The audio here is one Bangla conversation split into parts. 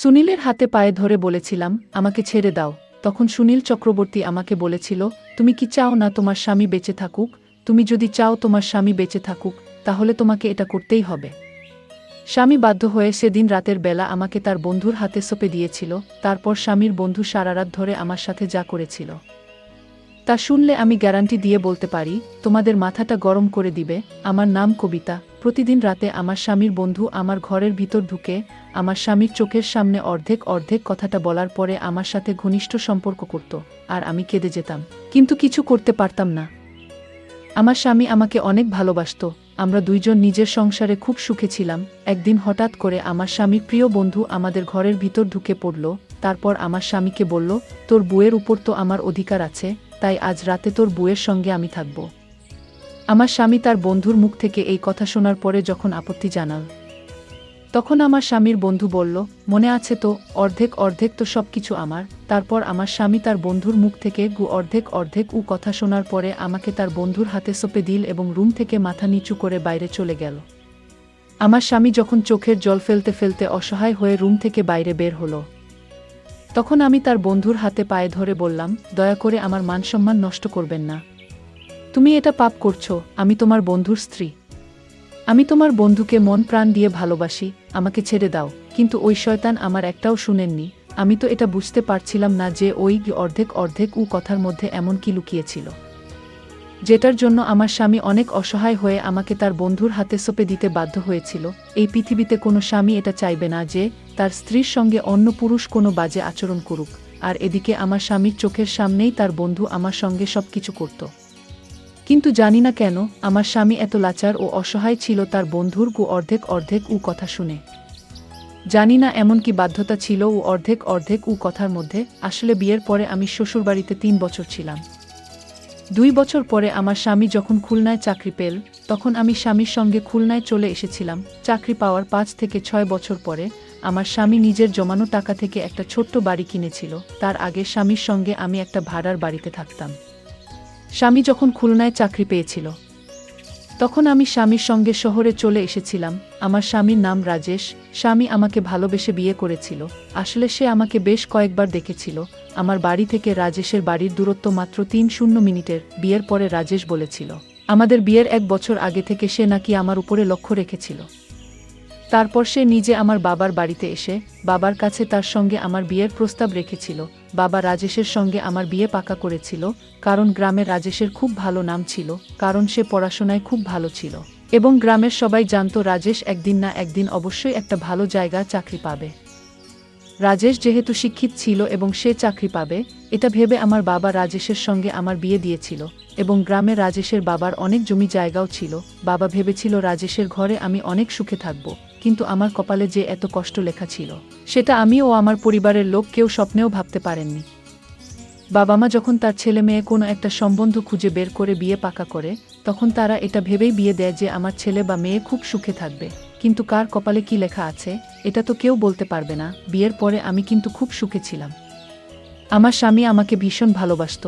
সুনীলের হাতে পায়ে ধরে বলেছিলাম, আমাকে ছেড়ে দাও। তখন সুনীল চক্রবর্তী আমাকে বলেছিল, তুমি কি চাও না তোমার স্বামী বেঁচে থাকুক? তুমি যদি চাও তোমার স্বামী বেঁচে থাকুক, তাহলে তোমাকে এটা করতেই হবে। স্বামী বাধ্য হয়ে সেদিন রাতের বেলা আমাকে তার বন্ধুর হাতে সঁপে দিয়েছিল। তারপর স্বামীর বন্ধু সারা রাত ধরে আমার সাথে যা করেছিল তা শুনলে আমি গ্যারান্টি দিয়ে বলতে পারি, তোমাদের মাথাটা গরম করে দিবে। আমার নাম কবিতা। প্রতিদিন রাতে আমার স্বামীর বন্ধু আমার ঘরের ভিতর ঢুকে আমার স্বামীর চোখের সামনে অর্ধেক অর্ধেক কথাটা বলার পরে আমার সাথে ঘনিষ্ঠ সম্পর্ক করত, আর আমি কেঁদে যেতাম, কিন্তু কিছু করতে পারতাম না। আমার স্বামী আমাকে অনেক ভালোবাসত। আমরা দুইজন নিজের সংসারে খুব সুখে ছিলাম। একদিন হঠাৎ করে আমার স্বামীর প্রিয় বন্ধু আমাদের ঘরের ভিতর ঢুকে পড়ল। তারপর আমার স্বামীকে বলল, তোর বউয়ের উপর তো আমার অধিকার আছে, তাই আজ রাতে তোর বউয়ের সঙ্গে আমি থাকব। আমার স্বামী তার বন্ধুর মুখ থেকে এই কথা শোনার পরে যখন আপত্তি জানাল, তখন আমার স্বামীর বন্ধু বলল, মনে আছে তো, অর্ধেক অর্ধেক তো সব কিছু আমার। তারপর আমার স্বামী তার বন্ধুর মুখ থেকে অর্ধেক অর্ধেক কথা শোনার পরে আমাকে তার বন্ধুর হাতে সঁপে দিল এবং রুম থেকে মাথা নিচু করে বাইরে চলে গেল। আমার স্বামী যখন চোখের জল ফেলতে ফেলতে অসহায় হয়ে রুম থেকে বাইরে বের হলো, তখন আমি তার বন্ধুর হাতে পায়ে ধরে বললাম, দয়া করে আমার মানসম্মান নষ্ট করবেন না। তুমি এটা পাপ করছো। আমি তোমার বন্ধুর স্ত্রী। আমি তোমার বন্ধুকে মন প্রাণ দিয়ে ভালোবাসি। আমাকে ছেড়ে দাও। কিন্তু ওই শয়তান আমার একটাও শুনেননি। আমি তো এটা বুঝতে পারছিলাম না যে ওই অর্ধেক অর্ধেক কথার মধ্যে এমন কি লুকিয়েছিল, যেটার জন্য আমার স্বামী অনেক অসহায় হয়ে আমাকে তার বন্ধুর হাতে সঁপে দিতে বাধ্য হয়েছিল। এই পৃথিবীতে কোনো স্বামী এটা চাইবে না যে তার স্ত্রীর সঙ্গে অন্য পুরুষ কোনো বাজে আচরণ করুক। আর এদিকে আমার স্বামীর চোখের সামনেই তার বন্ধু আমার সঙ্গে সবকিছু করত। কিন্তু জানি না কেন আমার স্বামী এত লাচার ও অসহায় ছিল তার বন্ধুর অর্ধেক অর্ধেক কথা শুনে। জানি না এমন কি বাধ্যতা ছিল অর্ধেক অর্ধেক কথার মধ্যে। আসলে বিয়ের পরে আমি শ্বশুরবাড়িতে 3 বছর ছিলাম। 2 বছর পরে আমার স্বামী যখন খুলনায় চাকরি পেল, তখন আমি স্বামীর সঙ্গে খুলনায় চলে এসেছিলাম। চাকরি পাওয়ার 5 থেকে 6 বছর পরে আমার স্বামী নিজের জমানো টাকা থেকে একটা ছোট্ট বাড়ি কিনেছিল। তার আগে স্বামীর সঙ্গে আমি একটা ভাড়ার বাড়িতে থাকতাম। স্বামী যখন খুলনায় চাকরি পেয়েছিল, তখন আমি স্বামীর সঙ্গে শহরে চলে এসেছিলাম। আমার স্বামীর নাম রাজেশ। স্বামী আমাকে ভালোবেসে বিয়ে করেছিল। আসলে সে আমাকে বেশ কয়েকবার দেখেছিল। আমার বাড়ি থেকে রাজেশের বাড়ির দূরত্ব মাত্র 3 মিনিটের। বিয়ের পরে রাজেশ বলেছিল, আমাদের বিয়ের 1 বছর আগে থেকে সে নাকি আমার উপরে লক্ষ্য রেখেছিল। তারপর সে নিজে আমার বাবার বাড়িতে এসে বাবার কাছে তার সঙ্গে আমার বিয়ের প্রস্তাব রেখেছিল। বাবা রাজেশের সঙ্গে আমার বিয়ে পাকা করেছিল, কারণ গ্রামে রাজেশের খুব ভালো নাম ছিল, কারণ সে পড়াশোনায় খুব ভালো ছিল এবং গ্রামের সবাই জানত রাজেশ একদিন না একদিন অবশ্যই একটা ভালো জায়গায় চাকরি পাবে। রাজেশ যেহেতু শিক্ষিত ছিল এবং সে চাকরি পাবে, এটা ভেবে আমার বাবা রাজেশের সঙ্গে আমার বিয়ে দিয়েছিল। এবং গ্রামে রাজেশের বাবার অনেক জমি জায়গাও ছিল। বাবা ভেবেছিল রাজেশের ঘরে আমি অনেক সুখে থাকব, কিন্তু আমার কপালে যে এত কষ্ট লেখা ছিল, সেটা আমি ও আমার পরিবারের লোক কেউ স্বপ্নেও ভাবতে পারেননি। বাবা মা যখন তার ছেলে মেয়ে কোনো একটা সম্বন্ধ খুঁজে বের করে বিয়ে পাকা করে, তখন তারা এটা ভেবেই বিয়ে দেয় যে আমার ছেলে বা মেয়ে খুব সুখে থাকবে। কিন্তু কার কপালে কি লেখা আছে, এটা তো কেউ বলতে পারবে না। বিয়ের পরে আমি কিন্তু খুব সুখে ছিলাম। আমার স্বামী আমাকে ভীষণ ভালোবাসত,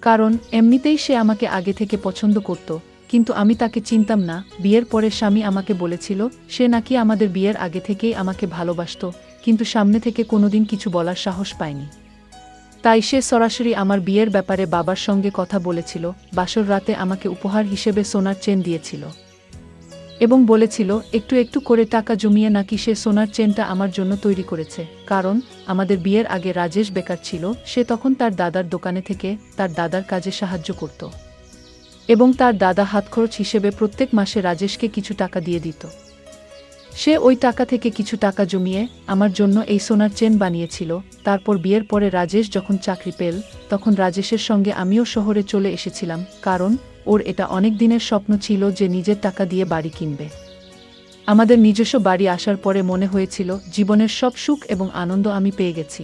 কারণ এমনিতেই সে আমাকে আগে থেকে পছন্দ করত। কিন্তু আমি তাকে চিনতাম না। বিয়ের পরে স্বামী আমাকে বলেছিল সে নাকি আমাদের বিয়ের আগে থেকেই আমাকে ভালোবাসত, কিন্তু সামনে থেকে কোনোদিন কিছু বলার সাহস পায়নি। তাই সে সরাসরি আমার বিয়ের ব্যাপারে বাবার সঙ্গে কথা বলেছিল। বাসর রাতে আমাকে উপহার হিসেবে সোনার চেন দিয়েছিল এবং বলেছিল একটু একটু করে টাকা জমিয়ে নাকি সে সোনার চেনটা আমার জন্য তৈরি করেছে। কারণ আমাদের বিয়ের আগে রাজেশ বেকার ছিল। সে তখন তার দাদার দোকানে থেকে তার দাদার কাজে সাহায্য করত এবং তার দাদা হাতখরচ হিসেবে প্রত্যেক মাসে রাজেশকে কিছু টাকা দিয়ে দিত। সে ওই টাকা থেকে কিছু টাকা জমিয়ে আমার জন্য এই সোনার চেন বানিয়েছিল। তারপর বিয়ের পরে রাজেশ যখন চাকরি পেল, তখন রাজেশের সঙ্গে আমিও শহরে চলে এসেছিলাম, কারণ ওর এটা অনেক দিনের স্বপ্ন ছিল যে নিজের টাকা দিয়ে বাড়ি কিনবে। আমাদের নিজস্ব বাড়ি আসার পরে মনে হয়েছিল জীবনের সব সুখ এবং আনন্দ আমি পেয়ে গেছি।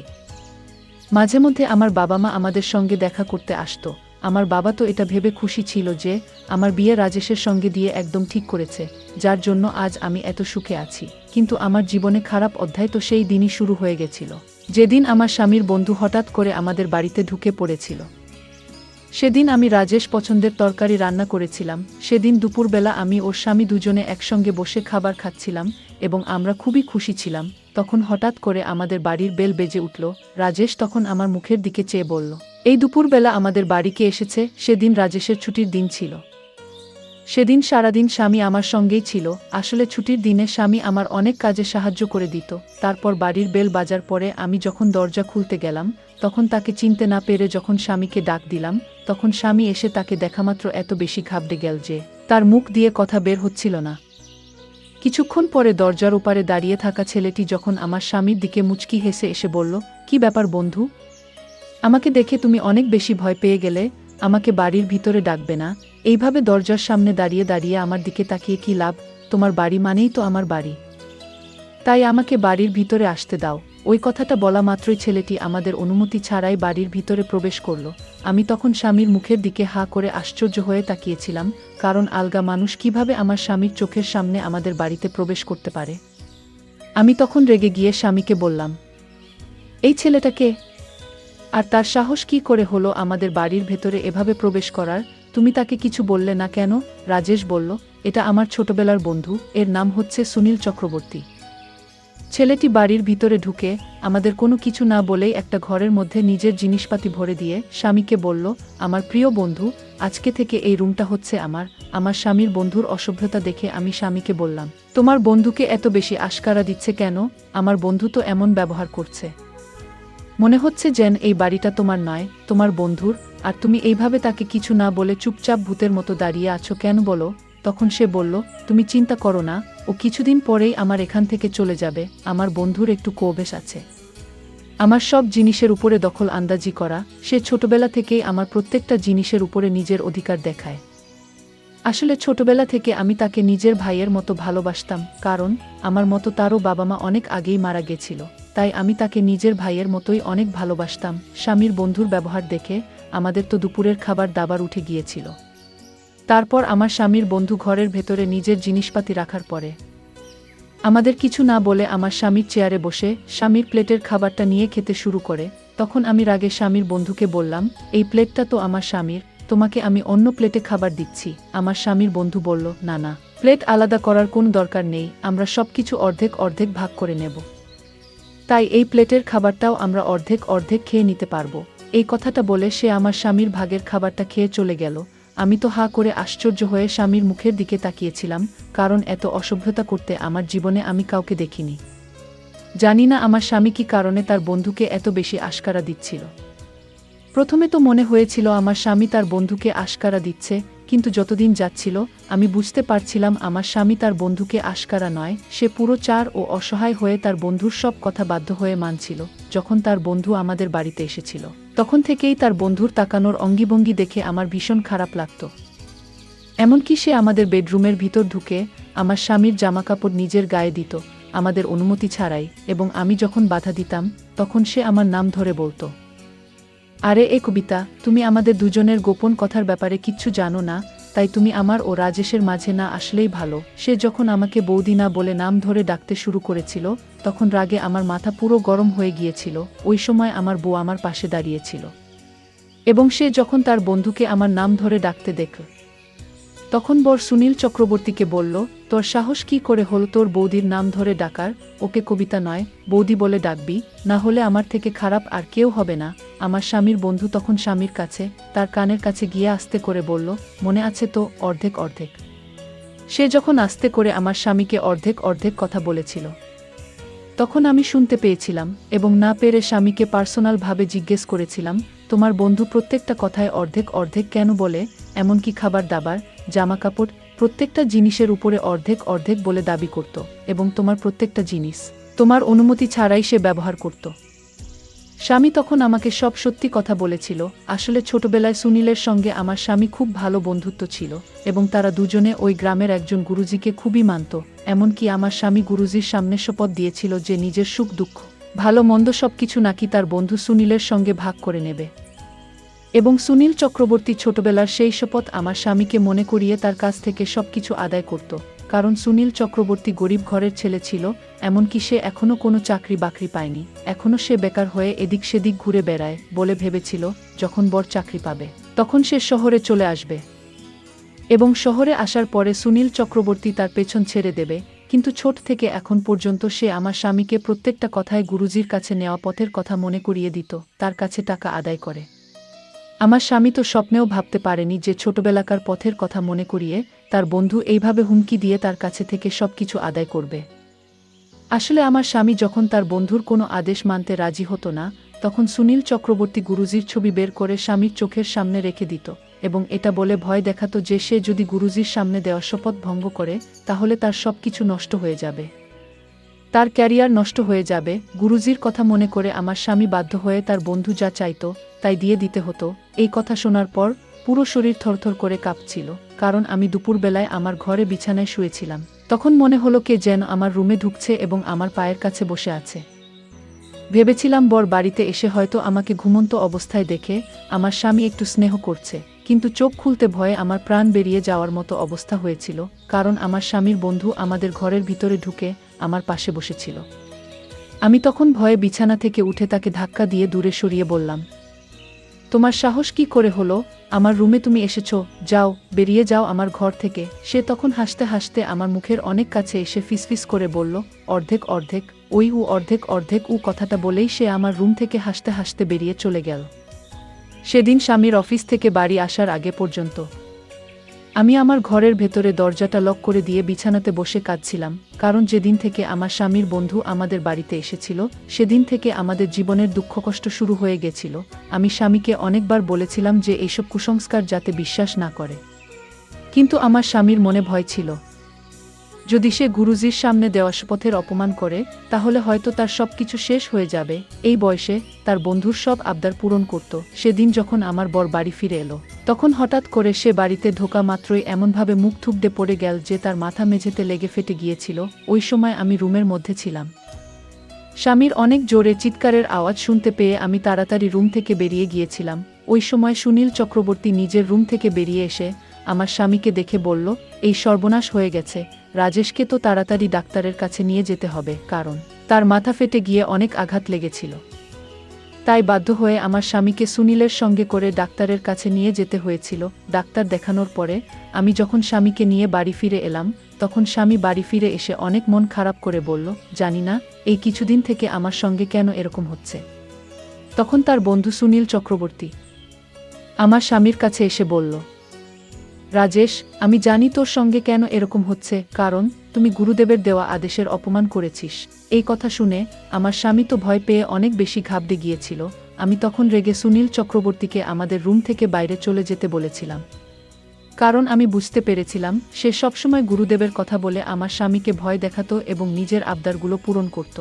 মাঝে মধ্যে আমার বাবা মা আমাদের সঙ্গে দেখা করতে আসতো। আমার বাবা তো এটা ভেবে খুশি ছিল যে আমার বিয়ে রাজেশের সঙ্গে দিয়ে একদম ঠিক করেছে, যার জন্য আজ আমি এত সুখে আছি। কিন্তু আমার জীবনে খারাপ অধ্যায় তো সেই দিনই শুরু হয়ে গেছিল, যেদিন আমার স্বামীর বন্ধু হঠাৎ করে আমাদের বাড়িতে ঢুকে পড়েছিল। সেদিন আমি রাজেশ পছন্দের তরকারি রান্না করেছিলাম। সেদিন দুপুরবেলা আমি ওর স্বামী দুজনে একসঙ্গে বসে খাবার খাচ্ছিলাম এবং আমরা খুবই খুশি ছিলাম। তখন হঠাৎ করে আমাদের বাড়ির বেল বেজে উঠল। রাজেশ তখন আমার মুখের দিকে চেয়ে বলল, এই দুপুরবেলা আমাদের বাড়িকে এসেছে। সেদিন রাজেশের ছুটির দিন ছিল। সেদিন সারাদিন স্বামী আমার সঙ্গেই ছিল। আসলে ছুটির দিনে স্বামী আমার অনেক কাজে সাহায্য করে দিত। তারপর বাড়ির বেল বাজার পরে আমি যখন দরজা খুলতে গেলাম, তখন তাকে চিনতে না পেরে যখন স্বামীকে ডাক দিলাম, তখন স্বামী এসে তাকে দেখামাত্র এত বেশি ঘাবড়ে গেল যে তার মুখ দিয়ে কথা বের হচ্ছিল না। কিছুক্ষণ পরে দরজার ওপারে দাঁড়িয়ে থাকা ছেলেটি যখন আমার স্বামীর দিকে মুচকি হেসে এসে বলল, কি ব্যাপার বন্ধু? আমাকে দেখে তুমি অনেক বেশি ভয় পেয়ে গেলে? আমাকে বাড়ির ভিতরে ডাকবে না? এইভাবে দরজার সামনে দাঁড়িয়ে দাঁড়িয়ে আমার দিকে তাকিয়ে কি লাভ? তোমার বাড়ি মানেই তো আমার বাড়ি, তাই আমাকে বাড়ির ভিতরে আসতে দাও। ওই কথাটা বলা মাত্রই ছেলেটি আমাদের অনুমতি ছাড়াই বাড়ির ভিতরে প্রবেশ করল। আমি তখন স্বামীর মুখের দিকে হাঁ করে আশ্চর্য হয়ে তাকিয়েছিলাম, কারণ আলগা মানুষ কিভাবে আমার স্বামীর চোখের সামনে আমাদের বাড়িতে প্রবেশ করতে পারে। আমি তখন রেগে গিয়ে স্বামীকে বললাম, এই ছেলেটা কে? আর তার সাহস কি করে হলো আমাদের বাড়ির ভেতরে এভাবে প্রবেশ করার? তুমি তাকে কিছু বললে না কেন? রাজেশ বলল, এটা আমার ছোটবেলার বন্ধু, এর নাম হচ্ছে সুনীল চক্রবর্তী। ছেলেটি বাড়ির ভিতরে ঢুকে আমাদের কোনো কিছু না বলেই একটা ঘরের মধ্যে নিজের জিনিসপাতি ভরে দিয়ে স্বামীকে বলল, আমার প্রিয় বন্ধু, আজকে থেকে এই রুমটা হচ্ছে আমার। আমার স্বামীর বন্ধুর অসভ্যতা দেখে আমি স্বামীকে বললাম, তোমার বন্ধুকে এত বেশি আশকারা দিচ্ছে কেন? আমার বন্ধু তো এমন ব্যবহার করছে, মনে হচ্ছে যেন এই বাড়িটা তোমার নয়, তোমার বন্ধুর। আর তুমি এইভাবে তাকে কিছু না বলে চুপচাপ ভূতের মতো দাঁড়িয়ে আছো কেন বলো? তখন সে বলল, তুমি চিন্তা করো না, ও কিছুদিন পরেই আমার এখান থেকে চলে যাবে। আমার বন্ধুর একটু অভ্যাস আছে আমার সব জিনিসের উপরে দখল আন্দাজি করা। সে ছোটবেলা থেকেই আমার প্রত্যেকটা জিনিসের উপরে নিজের অধিকার দেখায়। আসলে ছোটবেলা থেকে আমি তাকে নিজের ভাইয়ের মতো ভালোবাসতাম, কারণ আমার মতো তারও বাবা মা অনেক আগেই মারা গেছিল। তাই আমি তাকে নিজের ভাইয়ের মতোই অনেক ভালোবাসতাম। স্বামীর বন্ধুর ব্যবহার দেখে আমাদের তো দুপুরের খাবার দাবার উঠে গিয়েছিল। তারপর আমার স্বামীর বন্ধু ঘরের ভেতরে নিজের জিনিসপাতি রাখার পরে আমাদের কিছু না বলে আমার স্বামীর চেয়ারে বসে স্বামীর প্লেটের খাবারটা নিয়ে খেতে শুরু করে। তখন আমি রাগে স্বামীর বন্ধুকে বললাম, এই প্লেটটা তো আমার স্বামীর, তোমাকে আমি অন্য প্লেটে খাবার দিচ্ছি। আমার স্বামীর বন্ধু বলল, না না, প্লেট আলাদা করার কোনো দরকার নেই, আমরা সবকিছু অর্ধেক অর্ধেক ভাগ করে নেব। তাই এই প্লেটের খাবারটাও আমরা অর্ধেক অর্ধেক খেয়ে নিতে পারবো। এই কথাটা বলে সে আমার স্বামীর ভাগের খাবারটা খেয়ে চলে গেল। আমি তো হাঁ করে আশ্চর্য হয়ে স্বামীর মুখের দিকে তাকিয়েছিলাম, কারণ এত অসভ্যতা করতে আমার জীবনে আমি কাউকে দেখিনি। জানি না আমার স্বামী কী কারণে তার বন্ধুকে এত বেশি আশকারা দিচ্ছিল। প্রথমে তো মনে হয়েছিল আমার স্বামী তার বন্ধুকে আশকারা দিচ্ছে, কিন্তু যতদিন যাচ্ছিল আমি বুঝতে পারছিলাম আমার স্বামী তার বন্ধুকে আশকারা নয়, সে পুরো চার ও অসহায় হয়ে তার বন্ধুর সব কথা বাধ্য হয়ে মানছিল। যখন তার বন্ধু আমাদের বাড়িতে এসেছিল, তখন থেকেই তার বন্ধুর তাকানোর অঙ্গিভঙ্গি দেখে আমার ভীষণ খারাপ লাগত। এমনকি সে আমাদের বেডরুমের ভিতর ঢুকে আমার স্বামীর জামাকাপড় নিজের গায়ে দিত আমাদের অনুমতি ছাড়াই, এবং আমি যখন বাধা দিতাম তখন সে আমার নাম ধরে বলতো, আরে এ কবিতা, তুমি আমাদের দুজনের গোপন কথার ব্যাপারে কিচ্ছু জানো না, তাই তুমি আমার ও রাজেশের মাঝে না আসলেই ভালো। সে যখন আমাকে বৌদি না বলে নাম ধরে ডাকতে শুরু করেছিল, তখন রাগে আমার মাথা পুরো গরম হয়ে গিয়েছিল। ওই সময় আমার বউ আমার পাশে দাঁড়িয়েছিল, এবং সে যখন তার বন্ধুকে আমার নাম ধরে ডাকতে দেখল, তখন বর সুনীল চক্রবর্তীকে বলল, তোর সাহস কি করে হলো তোর বৌদির নাম ধরে ডাকার? ওকে কবিতা নয়, বৌদি বলে ডাকবি, না হলে আমার থেকে খারাপ আর কেউ হবে না। আমার স্বামীর বন্ধু তখন স্বামীর কাছে তার কানের কাছে গিয়ে আস্তে করে বলল, মনে আছে তো, অর্ধেক অর্ধেক। সে যখন আস্তে করে আমার স্বামীকে অর্ধেক অর্ধেক কথা বলেছিল, তখন আমি শুনতে পেয়েছিলাম, এবং না পেরে স্বামীকে পার্সোনালভাবে জিজ্ঞেস করেছিলাম, তোমার বন্ধু প্রত্যেকটা কথায় অর্ধেক অর্ধেক কেন বলে? এমনকি খাবার দাবার, জামাকাপড়, প্রত্যেকটা জিনিসের উপরে অর্ধেক অর্ধেক বলে দাবি করত, এবং তোমার প্রত্যেকটা জিনিস তোমার অনুমতি ছাড়াই সে ব্যবহার করত। স্বামী তখন আমাকে সব সত্যি কথা বলেছিল। আসলে ছোটবেলায় সুনীলের সঙ্গে আমার স্বামী খুব ভালো বন্ধুত্ব ছিল, এবং তারা দুজনে ওই গ্রামের একজন গুরুজিকে খুবই মানত। এমনকি আমার স্বামী গুরুজির সামনে শপথ দিয়েছিল যে নিজের সুখ দুঃখ ভালো মন্দ সবকিছু নাকি তার বন্ধু সুনীলের সঙ্গে ভাগ করে নেবে। এবং সুনীল চক্রবর্তী ছোটবেলার সেই শপথ আমার স্বামীকে মনে করিয়ে তার কাছ থেকে সবকিছু আদায় করত, কারণ সুনীল চক্রবর্তী গরিব ঘরের ছেলে ছিল। এমনকি সে এখনও কোনো চাকরি বাকরি পায়নি, এখনও সে বেকার হয়ে এদিক সেদিক ঘুরে বেড়ায় বলে ভেবেছিল যখন বড় চাকরি পাবে তখন সে শহরে চলে আসবে এবং শহরে আসার পরে সুনীল চক্রবর্তী তার পেছন ছেড়ে দেবে, কিন্তু ছোট থেকে এখন পর্যন্ত সে আমার স্বামীকে প্রত্যেকটা কথায় গুরুজির কাছে নেওয়া পথের কথা মনে করিয়ে দিত, তার কাছে টাকা আদায় করে। আমার স্বামী তো স্বপ্নেও ভাবতে পারেনি যে ছোটবেলাকার পথের কথা মনে করিয়ে তার বন্ধু এইভাবে হুমকি দিয়ে তার কাছে থেকে সবকিছু আদায় করবে। আসলে আমার স্বামী যখন তার বন্ধুর কোনো আদেশ মানতে রাজি হতো না, তখন সুনীল চক্রবর্তী গুরুজির ছবি বের করে স্বামীর চোখের সামনে রেখে দিত এবং এটা বলে ভয় দেখাতো যে সে যদি গুরুজির সামনে দেওয়া শপথ ভঙ্গ করে তাহলে তার সবকিছু নষ্ট হয়ে যাবে, তার ক্যারিয়ার নষ্ট হয়ে যাবে। গুরুজির কথা মনে করে আমার স্বামী বাধ্য হয়ে তার বন্ধু যা চাইতো তাই দিয়ে দিতে হতো। এই কথা শোনার পর পুরো শরীর থরথর করে কাঁপছিল, কারণ আমি দুপুরবেলায় আমার ঘরে বিছানায় শুয়েছিলাম। তখন মনে হলো কে যেন আমার রুমে ঢুকছে এবং আমার পায়ের কাছে বসে আছে। ভেবেছিলাম বর বাড়িতে এসে হয়তো আমাকে ঘুমন্ত অবস্থায় দেখে আমার স্বামী একটু স্নেহ করছে, কিন্তু চোখ খুলতে ভয়ে আমার প্রাণ বেরিয়ে যাওয়ার মতো অবস্থা হয়েছিল, কারণ আমার স্বামীর বন্ধু আমাদের ঘরের ভিতরে ঢুকে আমার পাশে বসেছিল। আমি তখন ভয়ে বিছানা থেকে উঠে তাকে ধাক্কা দিয়ে দূরে সরিয়ে বললাম, তোমার সাহস কি করে হলো? আমার রুমে তুমি এসেছো, যাও, বেরিয়ে যাও আমার ঘর থেকে। সে তখন হাসতে হাসতে আমার মুখের অনেক কাছে এসে ফিসফিস করে বলল, অর্ধেক অর্ধেক ওই উ অর্ধেক অর্ধেক উ কথাটা বলেই সে আমার রুম থেকে হাসতে হাসতে বেরিয়ে চলে গেল। সেদিন স্বামীর অফিস থেকে বাড়ি আসার আগে পর্যন্ত আমি আমার ঘরের ভেতরে দরজাটা লক করে দিয়ে বিছানাতে বসে কাঁদছিলাম, কারণ যেদিন থেকে আমার স্বামীর বন্ধু আমাদের বাড়িতে এসেছিল সেদিন থেকে আমাদের জীবনের দুঃখকষ্ট শুরু হয়ে গেছিল। আমি স্বামীকে অনেকবার বলেছিলাম যে এইসব কুসংস্কার যাতে বিশ্বাস না করে, কিন্তু আমার স্বামীর মনে ভয় ছিল যদি সে গুরুজির সামনে দেওয়া শপথের অপমান করে তাহলে হয়তো তার সবকিছু শেষ হয়ে যাবে। এই বয়সে তার বন্ধুর সব আবদার পূরণ করত। সেদিন যখন আমার বর বাড়ি ফিরে এলো, তখন হঠাৎ করে সে বাড়িতে ঢোকা মাত্রই এমনভাবে মুখ থুবড়ে পড়ে গেল যে তার মাথা মেঝেতে লেগে ফেটে গিয়েছিল। ওই সময় আমি রুমের মধ্যে ছিলাম। স্বামীর অনেক জোরে চিৎকারের আওয়াজ শুনতে পেয়ে আমি তাড়াতাড়ি রুম থেকে বেরিয়ে গিয়েছিলাম। ওই সময় সুনীল চক্রবর্তী নিজের রুম থেকে বেরিয়ে এসে আমার স্বামীকে দেখে বলল, এই সর্বনাশ হয়ে গেছে, রাজেশকে তো তাড়াতাড়ি ডাক্তারের কাছে নিয়ে যেতে হবে, কারণ তার মাথা ফেটে গিয়ে অনেক আঘাত লেগেছিল। তাই বাধ্য হয়ে আমার স্বামীকে সুনীলের সঙ্গে করে ডাক্তারের কাছে নিয়ে যেতে হয়েছিল। ডাক্তার দেখানোর পরে আমি যখন স্বামীকে নিয়ে বাড়ি ফিরে এলাম, তখন স্বামী বাড়ি ফিরে এসে অনেক মন খারাপ করে বলল, জানি না এই কিছুদিন থেকে আমার সঙ্গে কেন এরকম হচ্ছে। তখন তার বন্ধু সুনীল চক্রবর্তী আমার স্বামীর কাছে এসে বলল, রাজেশ, আমি জানি তোর সঙ্গে কেন এরকম হচ্ছে, কারণ তুমি গুরুদেবের দেওয়া আদেশের অপমান করেছিস। এই কথা শুনে আমার স্বামী তো ভয় পেয়ে অনেক বেশি ঘাবড়ে গিয়েছিল। আমি তখন রেগে সুনীল চক্রবর্তীকে আমাদের রুম থেকে বাইরে চলে যেতে বলেছিলাম, কারণ আমি বুঝতে পেরেছিলাম সে সবসময় গুরুদেবের কথা বলে আমার স্বামীকে ভয় দেখাতো এবং নিজের আবদারগুলো পূরণ করত।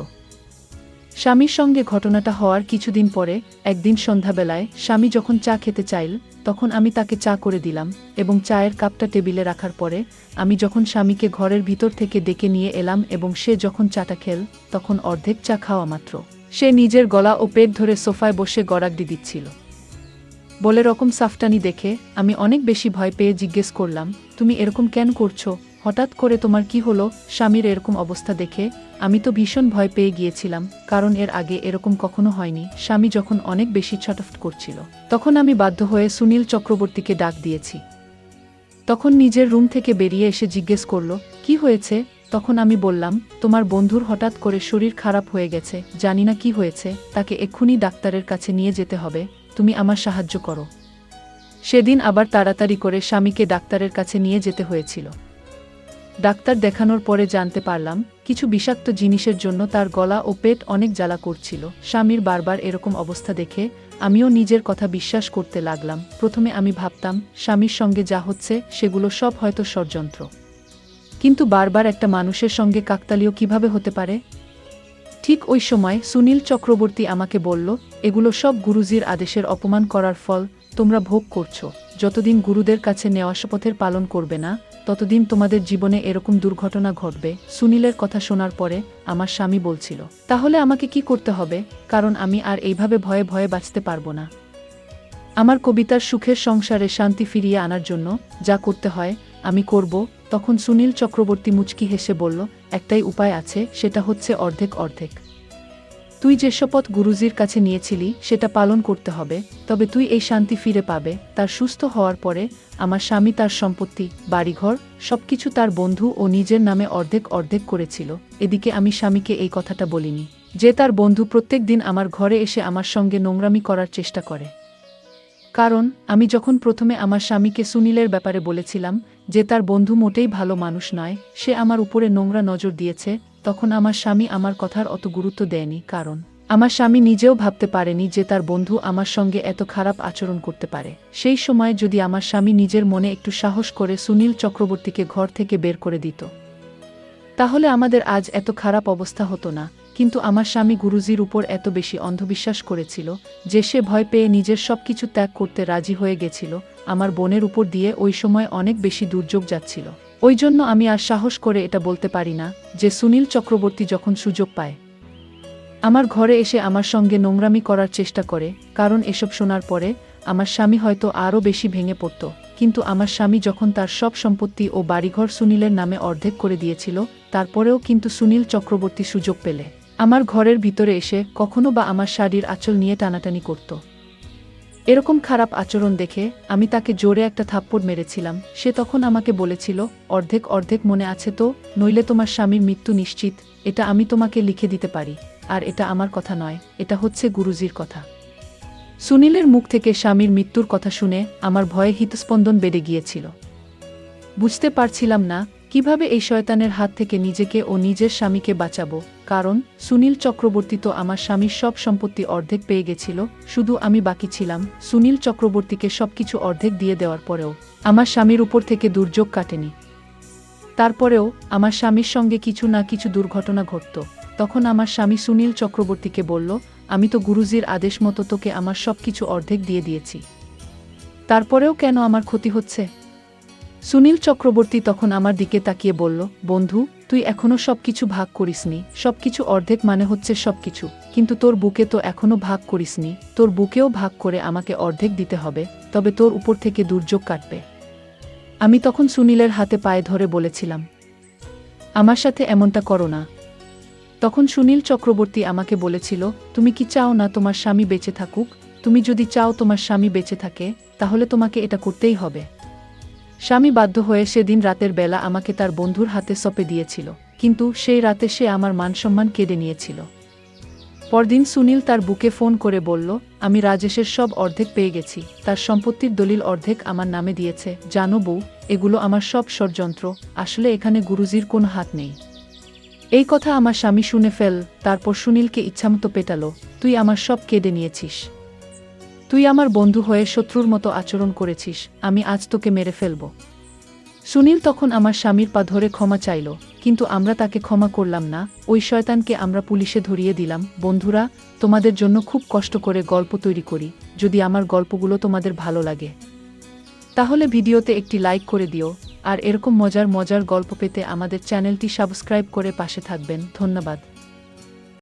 স্বামীর সঙ্গে ঘটনাটা হওয়ার কিছুদিন পরে একদিন সন্ধ্যাবেলায় স্বামী যখন চা খেতে চাইল, তখন আমি তাকে চা করে দিলাম এবং চায়ের কাপটা টেবিলে রাখার পরে আমি যখন স্বামীকে ঘরের ভিতর থেকে ডেকে নিয়ে এলাম এবং সে যখন চাটা খেল, তখন অর্ধেক চা খাওয়া মাত্র সে নিজের গলা ও পেট ধরে সোফায় বসে গড়াগড়ি দিচ্ছিল। বলে রকম সাফটানি দেখে আমি অনেক বেশি ভয় পেয়ে জিজ্ঞেস করলাম, তুমি এরকম কেন করছো? হঠাৎ করে তোমার কি হলো? স্বামীর এরকম অবস্থা দেখে আমি তো ভীষণ ভয় পেয়ে গিয়েছিলাম, কারণ এর আগে এরকম কখনো হয়নি। স্বামী যখন অনেক বেশি ছটফট করছিল, তখন আমি বাধ্য হয়ে সুনীল চক্রবর্তীকে ডাক দিয়েছি। তখন নিজের রুম থেকে বেরিয়ে এসে জিজ্ঞেস করলো, কি হয়েছে? তখন আমি বললাম, তোমার বন্ধুর হঠাৎ করে শরীর খারাপ হয়ে গেছে, জানি না কি হয়েছে, তাকে এক্ষুনি ডাক্তারের কাছে নিয়ে যেতে হবে, তুমি আমার সাহায্য করো। সেদিন আবার তাড়াতাড়ি করে স্বামীকে ডাক্তারের কাছে নিয়ে যেতে হয়েছিল। ডাক্তার দেখানোর পরে জানতে পারলাম কিছু বিষাক্ত জিনিসের জন্য তার গলা ও পেট অনেক জ্বালা করছিল। স্বামীর বারবার এরকম অবস্থা দেখে আমিও নিজের কথা বিশ্বাস করতে লাগলাম। প্রথমে আমি ভাবতাম স্বামীর সঙ্গে যা হচ্ছে সেগুলো সব হয়তো ষড়যন্ত্র, কিন্তু বারবার একটা মানুষের সঙ্গে কাকতালীয় কিভাবে হতে পারে? ঠিক ওই সময় সুনীল চক্রবর্তী আমাকে বলল, এগুলো সব গুরুজির আদেশের অপমান করার ফল, তোমরা ভোগ করছো। যতদিন গুরুদের কাছে নেওয়া শপথের পালন করবে না, ততদিন তোমাদের জীবনে এরকম দুর্ঘটনা ঘটবে। সুনীলের কথা শোনার পরে আমার স্বামী বলছিল, তাহলে আমাকে কি করতে হবে? কারণ আমি আর এইভাবে ভয়ে ভয়ে বাঁচতে পারবো না। আমার কবিতার সুখের সংসারে শান্তি ফিরিয়ে আনার জন্য যা করতে হয় আমি করব। তখন সুনীল চক্রবর্তী মুচকি হেসে বলল, একটাই উপায় আছে, সেটা হচ্ছে অর্ধেক অর্ধেক। তুই যে শপথ গুরুজির কাছে নিয়েছিলি সেটা পালন করতে হবে, তবে তুই এই শান্তি ফিরে পাবে তার সুস্থ হওয়ার পরে। আমার স্বামী তার সম্পত্তি, বাড়িঘর সবকিছু তার বন্ধু ও নিজের নামে অর্ধেক অর্ধেক করেছিল। এদিকে আমি স্বামীকে এই কথাটা বলিনি যে তার বন্ধু প্রত্যেক দিন আমার ঘরে এসে আমার সঙ্গে নোংরামি করার চেষ্টা করে। কারণ আমি যখন প্রথমে আমার স্বামীকে সুনীলের ব্যাপারে বলেছিলাম যে তার বন্ধু মোটেই ভালো মানুষ নয়, সে আমার উপরে নোংরা নজর দিয়েছে, তখন আমার স্বামী আমার কথার অত গুরুত্ব দেয়নি। কারণ আমার স্বামী নিজেও ভাবতে পারেনি যে তার বন্ধু আমার সঙ্গে এত খারাপ আচরণ করতে পারে। সেই সময় যদি আমার স্বামী নিজের মনে একটু সাহস করে সুনীল চক্রবর্তীকে ঘর থেকে বের করে দিত, তাহলে আমাদের আজ এত খারাপ অবস্থা হতো না। কিন্তু আমার স্বামী গুরুজির উপর এত বেশি অন্ধবিশ্বাস করেছিল যে সে ভয় পেয়ে নিজের সবকিছু ত্যাগ করতে রাজি হয়ে গেছিল। আমার বোনের উপর দিয়ে ওই সময় অনেক বেশি দুর্যোগ যাচ্ছিল। ওই জন্য আমি আর সাহস করে এটা বলতে পারি না যে সুনীল চক্রবর্তী যখন সুযোগ পায় আমার ঘরে এসে আমার সঙ্গে নোংরামি করার চেষ্টা করে। কারণ এসব শোনার পরে আমার স্বামী হয়তো আরও বেশি ভেঙে পড়ত। কিন্তু আমার স্বামী যখন তার সব সম্পত্তি ও বাড়িঘর সুনীলের নামে অর্ধেক করে দিয়েছিল, তারপরেও কিন্তু সুনীল চক্রবর্তী সুযোগ পেলে আমার ঘরের ভিতরে এসে কখনো বা আমার শাড়ির আঁচল নিয়ে টানাটানি করত। এরকম খারাপ আচরণ দেখে আমি তাকে জোরে একটা থাপ্পড় মেরেছিলাম। সে তখন আমাকে বলেছিল, অর্ধেক অর্ধেক মনে আছে তো? নইলে তোমার স্বামীর মৃত্যু নিশ্চিত। এটা আমি তোমাকে লিখে দিতে পারি। আর এটা আমার কথা নয়, এটা হচ্ছে গুরুজির কথা। সুনীলের মুখ থেকে স্বামীর মৃত্যুর কথা শুনে আমার ভয়ে হৃৎস্পন্দন বেড়ে গিয়েছিল। বুঝতে পারছিলাম না কিভাবে এই শয়তানের হাত থেকে নিজেকে ও নিজের স্বামীকে বাঁচাবো। কারণ সুনীল চক্রবর্তী তো আমার স্বামীর সব সম্পত্তি অর্ধেক পেয়ে গেছিল, শুধু আমি বাকি ছিলাম। সুনীল চক্রবর্তীকে সবকিছু অর্ধেক দিয়ে দেওয়ার পরেও আমার স্বামীর উপর থেকে দুর্যোগ কাটেনি। তারপরেও আমার স্বামীর সঙ্গে কিছু না কিছু দুর্ঘটনা ঘটত। তখন আমার স্বামী সুনীল চক্রবর্তীকে বলল, আমি তো গুরুজির আদেশ মতো তোকে আমার সবকিছু অর্ধেক দিয়ে দিয়েছি, তারপরেও কেন আমার ক্ষতি হচ্ছে? সুনীল চক্রবর্তী তখন আমার দিকে তাকিয়ে বলল, বন্ধু, তুই এখনো সবকিছু ভাগ করিসনি। সবকিছু অর্ধেক মানে হচ্ছে সবকিছু, কিন্তু তোর বুকে তো এখনো ভাগ করিসনি। তোর বুকেও ভাগ করে আমাকে অর্ধেক দিতে হবে, তবে তোর উপর থেকে দুর্যোগ কাটবে। আমি তখন সুনীলের হাতে পায়ে ধরে বলেছিলাম, আমার সাথে এমনটা করো না। তখন সুনীল চক্রবর্তী আমাকে বলেছিল, তুমি কি চাও না তোমার স্বামী বেঁচে থাকুক? তুমি যদি চাও তোমার স্বামী বেঁচে থাকে, তাহলে তোমাকে এটা করতেই হবে। স্বামী বাধ্য হয়ে সেদিন রাতের বেলা আমাকে তার বন্ধুর হাতে সঁপে দিয়েছিল, কিন্তু সেই রাতে সে আমার মানসম্মান কেড়ে নিয়েছিল। পরদিন সুনীল তার বুকে ফোন করে বলল, আমি রাজেশের সব অর্ধেক পেয়ে গেছি। তার সম্পত্তির দলিল অর্ধেক আমার নামে দিয়েছে। জানো বউ, এগুলো আমার সব ষড়যন্ত্র। আসলে এখানে গুরুজির কোনো হাত নেই। এই কথা আমার স্বামী শুনে ফেল। তারপর সুনীলকে ইচ্ছামতো পেটালো, তুই আমার সব কেড়ে নিয়েছিস। তুই আমার বন্ধু হয়ে শত্রুর মতো আচরণ করেছিস। আমি আজ তোকে মেরে ফেলব। সুনীল তখন আমার স্বামীর পা ধরে ক্ষমা চাইল, কিন্তু আমরা তাকে ক্ষমা করলাম না। ওই শয়তানকে আমরা পুলিশে ধরিয়ে দিলাম। বন্ধুরা, তোমাদের জন্য খুব কষ্ট করে গল্প তৈরি করি। যদি আমার গল্পগুলো তোমাদের ভালো লাগে, তাহলে ভিডিওতে একটি লাইক করে দিও। আর এরকম মজার মজার গল্প পেতে আমাদের চ্যানেলটি সাবস্ক্রাইব করে পাশে থাকবেন। ধন্যবাদ।